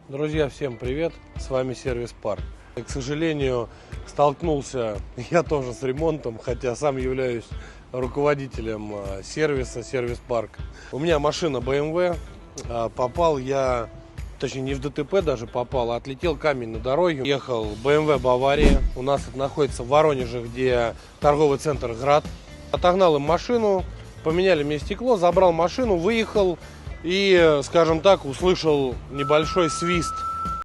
Друзья, всем привет! С вами Сервис Парк. К сожалению, столкнулся я тоже с ремонтом, хотя сам являюсь руководителем сервиса Сервис Парк. У меня машина BMW, попал я, точнее не в ДТП даже попал, а отлетел камень на дороге. Ехал BMW Бавария, у нас это находится в Воронеже, где торговый центр Град. Отогнал им машину, поменяли мне стекло, забрал машину, выехал. И, скажем так, услышал небольшой свист